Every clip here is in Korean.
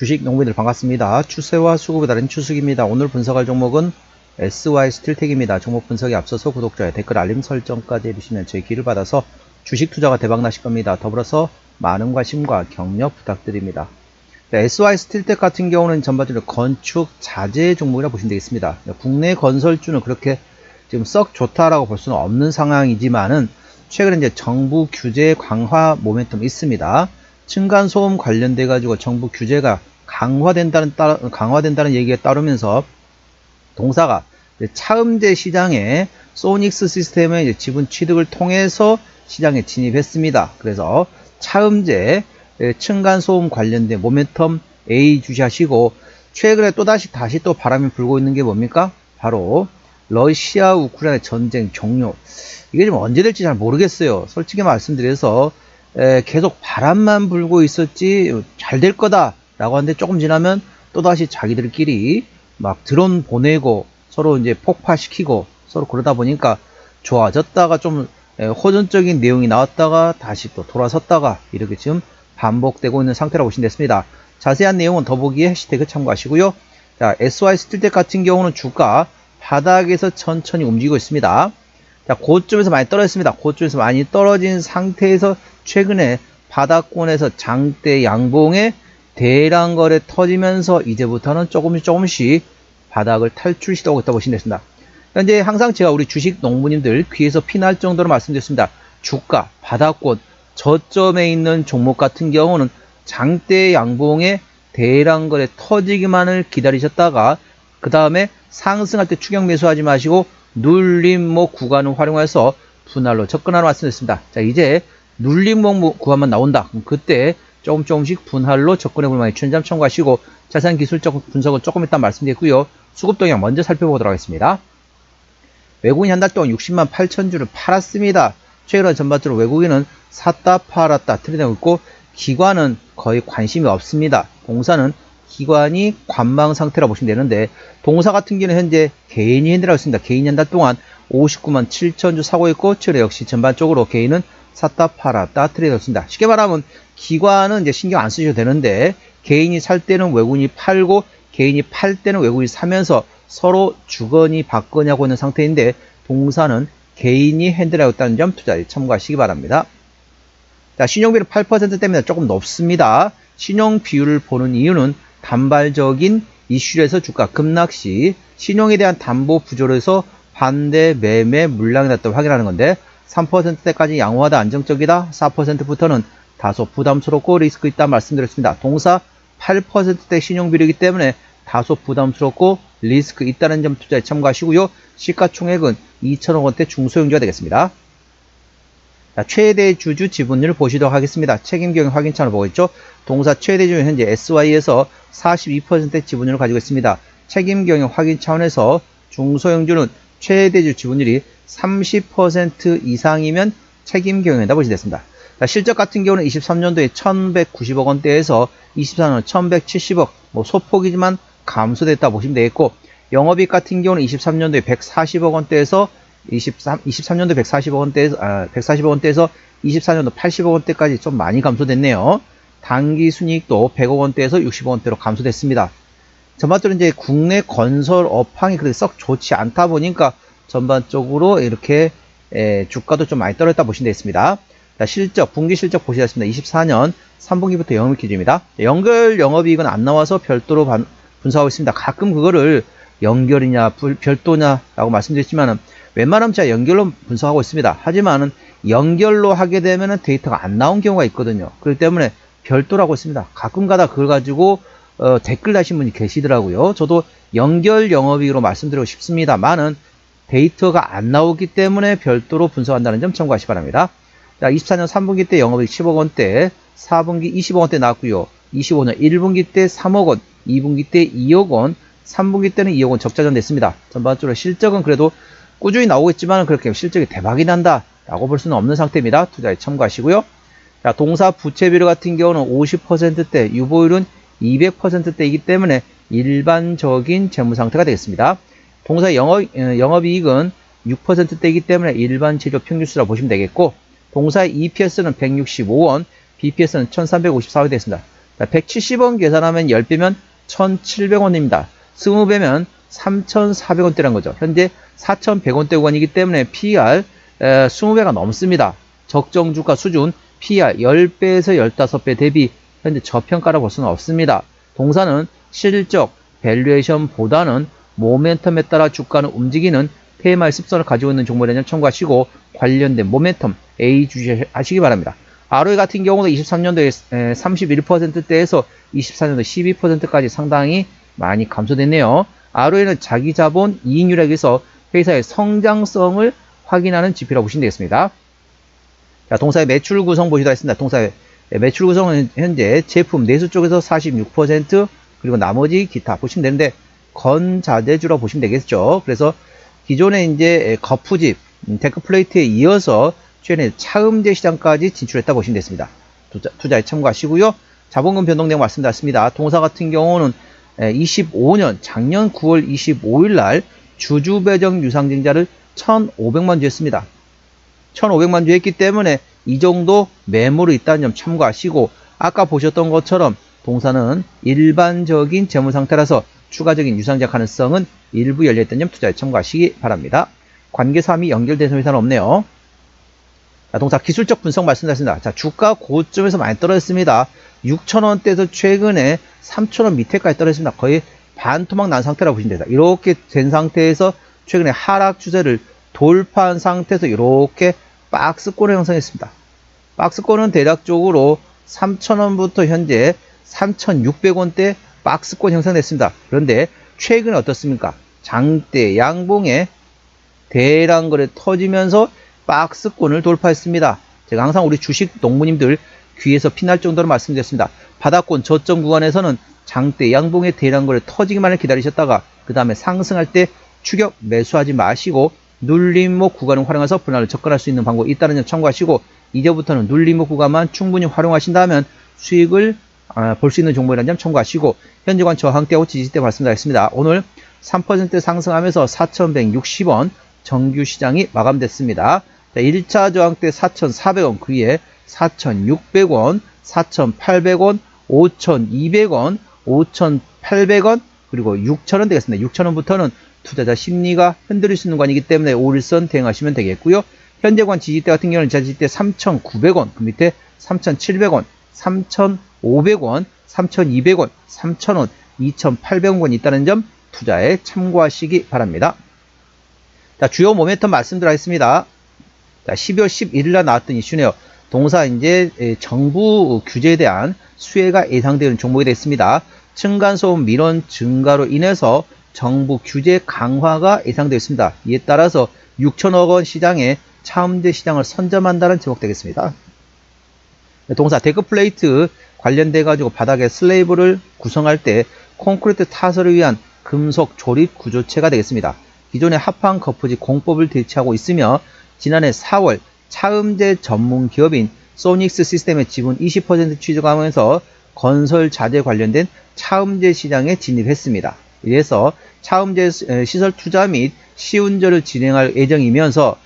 주식 농민들 반갑습니다. 추세와 수급에 따른 추측입니다. 오늘 분석할 종목은 SY스틸텍입니다. 종목 분석에 앞서서 구독자의 댓글 알림 설정까지 해주시면 저희 기를 받아서 주식 투자가 대박 나실 겁니다. 더불어서 많은 관심과 격려 부탁드립니다. SY스틸텍 같은 경우는 전반적으로 건축 자재 종목이라 보시면 되겠습니다. 국내 건설주는 그렇게 지금 썩 좋다라고 볼 수는 없는 상황이지만은 최근에 이제 정부 규제 강화 모멘텀이 있습니다. 층간소음 관련돼 가지고 정부 규제가 강화된다는 얘기에 따르면서 동사가 차음제 시장에 소닉스 시스템의 지분 취득을 통해서 시장에 진입했습니다. 그래서 차음제 층간소음 관련된 모멘텀 A 주시하시고, 최근에 다시 또 바람이 불고 있는 게 뭡니까? 바로 러시아 우크라이나 전쟁 종료. 이게 좀 언제 될지 잘 모르겠어요. 솔직히 말씀드려서 계속 바람만 불고 있었지 잘 될 거다 라고 하는데, 조금 지나면 또다시 자기들끼리 막 드론 보내고 서로 이제 폭파시키고 서로 그러다 보니까 좋아졌다가 좀 호전적인 내용이 나왔다가 다시 또 돌아섰다가 이렇게 지금 반복되고 있는 상태라고 보시면 됐습니다. 자세한 내용은 더보기에 해시태그 참고하시고요. 자, SY스틸텍 같은 경우는 주가 바닥에서 천천히 움직이고 있습니다. 자, 고점에서 많이 떨어졌습니다. 고점에서 많이 떨어진 상태에서 최근에 바닥권에서 장대 양봉에 대량 거래 터지면서 이제부터는 조금씩 바닥을 탈출 시도하고 있다고 보시면 되겠습니다. 현재 항상 제가 우리 주식 농부님들 귀에서 피날 정도로 말씀드렸습니다. 주가 바닥권 저점에 있는 종목 같은 경우는 장대 양봉에 대량 거래 터지기만을 기다리셨다가 그 다음에 상승할 때 추격 매수하지 마시고 눌림목 구간을 활용해서 분할로 접근하는 말씀드렸습니다. 자, 이제 눌림목 구간만 나온다. 그럼 그때 조금씩 분할로 접근해 볼 만한 추천 점 참고하시고, 자세한 기술적 분석은 조금 이따 말씀드리고요. 수급 동향 먼저 살펴보도록 하겠습니다. 외국인 한 달 동안 60만 8천 주를 팔았습니다. 최근에 전반적으로 외국인은 샀다 팔았다 트레이드하고 있고, 기관은 거의 관심이 없습니다. 동사는 기관이 관망 상태라고 보시면 되는데, 동사 같은 경우는 현재 개인이 핸들하고 있습니다. 개인이 한 달 동안 59만 7천 주 사고 있고, 최근에 역시 전반적으로 개인은 샀다 팔았다 트레이드하고 있습니다. 쉽게 말하면 기관은 이제 신경 안 쓰셔도 되는데, 개인이 살 때는 외국인이 팔고 개인이 팔 때는 외국인이 사면서 서로 주거니 받거니 하고 있는 상태인데, 동사는 개인이 핸들하고 있다는 점 투자에 참고하시기 바랍니다. 자, 신용비율 8%대입니다. 조금 높습니다. 신용 비율을 보는 이유는 단발적인 이슈에서 주가 급락시 신용에 대한 담보 부조로에서 반대 매매 물량이 났다고 확인하는 건데, 3%대까지 양호하다 안정적이다, 4%부터는 다소 부담스럽고 리스크 있다 말씀드렸습니다. 동사 8%대 신용비율이기 때문에 다소 부담스럽고 리스크 있다는 점 투자에 참고하시고요. 시가총액은 2천억 원대 중소형주가 되겠습니다. 자, 최대 주주 지분율 보시도록 하겠습니다. 책임경영 확인 차원을 보고 있죠. 동사 최대 주주는 현재 SY에서 42%의 지분율을 가지고 있습니다. 책임경영 확인 차원에서 중소형주는 최대주 지분율이 30% 이상이면 책임경영이다 보시면 됐습니다. 자, 실적 같은 경우는 23년도에 1190억 원대에서 24년도 1170억, 소폭이지만 감소됐다 보시면 되겠고, 영업이익 같은 경우는 23년도에 140억 원대에서 23년도 140억 원대에서 24년도 80억 원대까지 좀 많이 감소됐네요. 당기 순이익도 100억 원대에서 60억 원대로 감소됐습니다. 전반적으로 이제 국내 건설 업황이 그렇게 썩 좋지 않다 보니까 전반적으로 이렇게 주가도 좀 많이 떨어졌다 보시면 되겠습니다. 자, 실적, 분기 실적 보시겠습니다. 24년 3분기부터 영업이익 기준입니다. 연결 영업이익은 안 나와서 별도로 분석하고 있습니다. 가끔 그거를 연결이냐 별도냐 라고 말씀드렸지만은 웬만하면 제가 연결로 분석하고 있습니다. 하지만은 연결로 하게 되면은 데이터가 안 나온 경우가 있거든요. 그렇기 때문에 별도로 하고 있습니다. 가끔가다 그걸 가지고 댓글 다신 분이 계시더라고요. 저도 연결 영업이익으로 말씀드리고 싶습니다만은 데이터가 안 나오기 때문에 별도로 분석한다는 점 참고하시기 바랍니다. 자, 24년 3분기 때 영업이익 10억 원대, 4분기 20억 원대 나왔고요. 25년 1분기 때 3억 원, 2분기 때 2억 원, 3분기 때는 2억 원 적자전 됐습니다. 전반적으로 실적은 그래도 꾸준히 나오고 있지만 그렇게 실적이 대박이 난다 라고 볼 수는 없는 상태입니다. 투자에 참고하시고요. 자, 동사 부채 비율 같은 경우는 50%대, 유보율은 200%대이기 때문에 일반적인 재무 상태가 되겠습니다. 동사 영업이익은 6%대이기 때문에 일반 제조 평균수라고 보시면 되겠고, 동사의 EPS는 165원, BPS는 1354원이 되겠습니다. 170원 계산하면 10배면 1,700원입니다. 20배면 3,400원대란 거죠. 현재 4,100원대 구간이기 때문에 PER 20배가 넘습니다. 적정 주가 수준 PER 10배에서 15배 대비 현재 저평가라고 볼 수는 없습니다. 동사는 실적, 밸류에이션보다는 모멘텀에 따라 주가는 움직이는 PMI 습성을 가지고 있는 종목이라는 점 참고하시고 관련된 모멘텀 A 주시하시기 바랍니다. ROE 같은 경우도 23년도에 31%대에서 24년도 12%까지 상당히 많이 감소됐네요. ROE는 자기 자본 이익률액에서 회사의 성장성을 확인하는 지표라고 보시면 되겠습니다. 자, 동사의 매출 구성 보시도록 하겠습니다. 동사의 매출 구성은 현재 제품 내수 쪽에서 46%, 그리고 나머지 기타 보시면 되는데 건자재주라고 보시면 되겠죠. 그래서 기존에 이제 거푸집, 데크플레이트에 이어서 최근에 차음제 시장까지 진출했다 보시면 되겠습니다. 투자에 참고하시고요. 자본금 변동 내용 말씀드렸습니다. 동사 같은 경우는 25년 작년 9월 25일 날 주주 배정 유상증자를 1,500만 주 했습니다. 1,500만 주 했기 때문에 이 정도 매물이 있다는 점 참고하시고, 아까 보셨던 것처럼 동사는 일반적인 재무 상태라서 추가적인 유상증자 가능성은 일부 열려있다는 점 투자에 참고하시기 바랍니다. 관계사항이 연결돼서 회사는 없네요. 자, 동사 기술적 분석 말씀드렸습니다. 자, 주가 고점에서 많이 떨어졌습니다. 6,000원대에서 최근에 3,000원 밑에까지 떨어졌습니다. 거의 반토막 난 상태라고 보시면 됩니다. 이렇게 된 상태에서 최근에 하락 추세를 돌파한 상태에서 이렇게 박스권을 형성했습니다. 박스권은 대략적으로 3,000원부터 현재 3,600원대 박스권 형성됐습니다. 그런데 최근에 어떻습니까? 장대 양봉에 대량 거래 터지면서 박스권을 돌파했습니다. 제가 항상 우리 주식 농부님들 귀에서 피날 정도로 말씀드렸습니다. 바닥권 저점 구간에서는 장대 양봉의 대량 거래 터지기만을 기다리셨다가 그 다음에 상승할 때 추격 매수하지 마시고 눌림목 구간을 활용해서 분할을 접근할 수 있는 방법이 있다는 점 참고하시고, 이제부터는 눌림목 구간만 충분히 활용하신다면 수익을 볼 수 있는 종목이라는 점 참고하시고, 현재관 저항대하고 지지대 말씀드렸습니다. 오늘 3% 상승하면서 4,160원 정규 시장이 마감됐습니다. 자, 1차 저항대 4,400원, 그 위에 4,600원, 4,800원, 5,200원, 5,800원, 그리고 6,000원 되겠습니다. 6,000원부터는 투자자 심리가 흔들릴 수 있는 관이기 때문에 5일선 대응하시면 되겠고요. 현재관 지지대 같은 경우는 지지대 3,900원, 그 밑에 3,700원, 3,500원, 3,200원, 3,000원, 2,800원권이 있다는 점 투자에 참고하시기 바랍니다. 자, 주요 모멘텀 말씀드리겠습니다. 자, 12월 11일 날 나왔던 이슈네요. 동사 이제 정부 규제에 대한 수혜가 예상되는 종목이 됐습니다. 층간소음 민원 증가로 인해서 정부 규제 강화가 예상되어 있습니다. 이에 따라서 6천억 원 시장에 차음제 시장을 선점한다는 제목 되겠습니다. 동사 데크플레이트 관련돼 가지고 바닥에 슬레이브를 구성할 때 콘크리트 타설을 위한 금속 조립 구조체가 되겠습니다. 기존의 합판 거푸지 공법을 대체하고 있으며 지난해 4월 차음제 전문 기업인 소닉스 시스템의 지분 20% 취득하면서 건설 자재 관련된 차음제 시장에 진입했습니다. 이래서 차음제 시설 투자 및 시운전을 진행할 예정이면서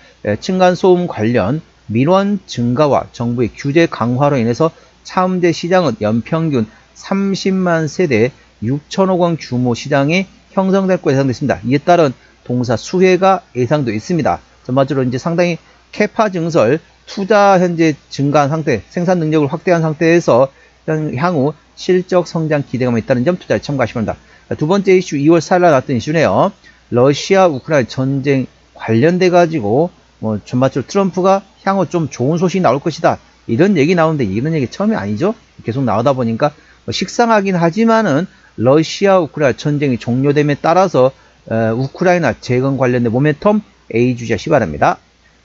층간소음 관련 민원 증가와 정부의 규제 강화로 인해서 차음제 시장은 연평균 30만 세대 6천억 원 규모 시장이 형성될 것으로 예상됐습니다. 이에 따른 동사 수혜가 예상되어 있습니다. 전반적으로 이제 상당히 캐파 증설, 투자 현재 증가한 상태, 생산 능력을 확대한 상태에서 향후 실적 성장 기대감이 있다는 점 투자에 참고하시면 합니다. 두 번째 이슈 2월 4일 날 나왔던 이슈네요. 러시아 우크라이나 전쟁 관련돼 가지고 전반적으로 트럼프가 향후 좀 좋은 소식이 나올 것이다, 이런 얘기 나오는데 이런 얘기 처음이 아니죠. 계속 나오다 보니까 식상하긴 하지만은 러시아 우크라이나 전쟁이 종료됨에 따라서 우크라이나 재건 관련된 모멘텀 A 주시하시 바랍니다.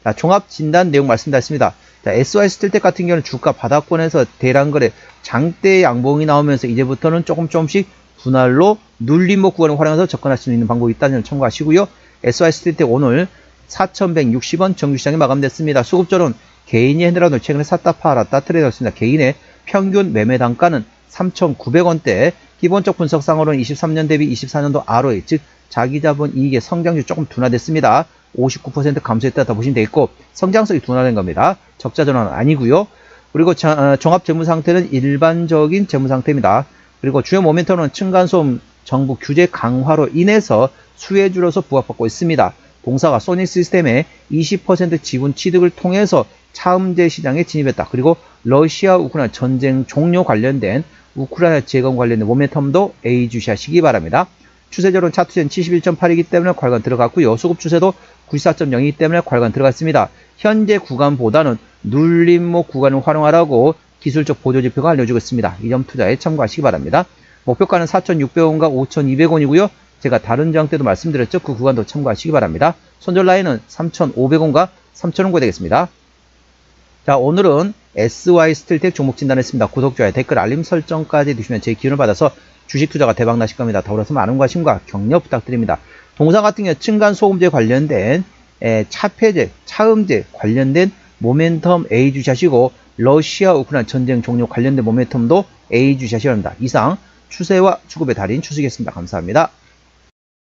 자, 종합 진단 내용 말씀드렸습니다. 자, SY 스틸텍 같은 경우는 주가 바닥권에서 대량 거래 장대 양봉이 나오면서 이제부터는 조금씩 분할로 눌림목 구간을 활용해서 접근할 수 있는 방법이 있다는 점 참고하시고요. SY 스틸텍 오늘 4,160원 정규시장이 마감됐습니다. 수급절은 개인이 핸들하도 최근에 샀다 팔았다 트레이드였습니다. 개인의 평균 매매 단가는 3,900원대, 기본적 분석상으로는 23년 대비 24년도 ROE, 즉 자기자본 이익의 성장률이 조금 둔화됐습니다. 59% 감소했다 보시면 되겠고, 성장성이 둔화된 겁니다. 적자 전환은 아니고요. 그리고 종합 재무 상태는 일반적인 재무 상태입니다. 그리고 주요 모멘텀은 층간소음 정부 규제 강화로 인해서 수혜주로서 부각받고 있습니다. 동사가 소닉 시스템의 20% 지분 취득을 통해서 차음제 시장에 진입했다. 그리고 러시아 우크라이나 전쟁 종료 관련된 우크라이나 재건 관련된 모멘텀도 A 주시하시기 바랍니다. 추세적으로는 차트는 71.8이기 때문에 괄관 들어갔고요. 수급 추세도 94.0이기 때문에 괄관 들어갔습니다. 현재 구간보다는 눌림목 구간을 활용하라고 기술적 보조지표가 알려주고 있습니다. 이 점 투자에 참고하시기 바랍니다. 목표가는 4,600원과 5,200원이고요. 제가 다른 장 때도 말씀드렸죠. 그 구간도 참고하시기 바랍니다. 손절 라인은 3,500원과 3,000원가 되겠습니다. 자, 오늘은 SY 스틸텍 종목 진단했습니다. 구독, 좋아요, 댓글, 알림 설정까지 해주시면 제 기운을 받아서 주식 투자가 대박 나실 겁니다. 더불어서 많은 관심과 격려 부탁드립니다. 동사 같은 경우 층간소음제 관련된 차폐제, 차음제 관련된 모멘텀 A 주시하시고 러시아 우크라이나 전쟁 종료 관련된 모멘텀도 A 주시하시기 바랍니다. 이상 추세와 수급의 달인 추석이었습니다. 감사합니다.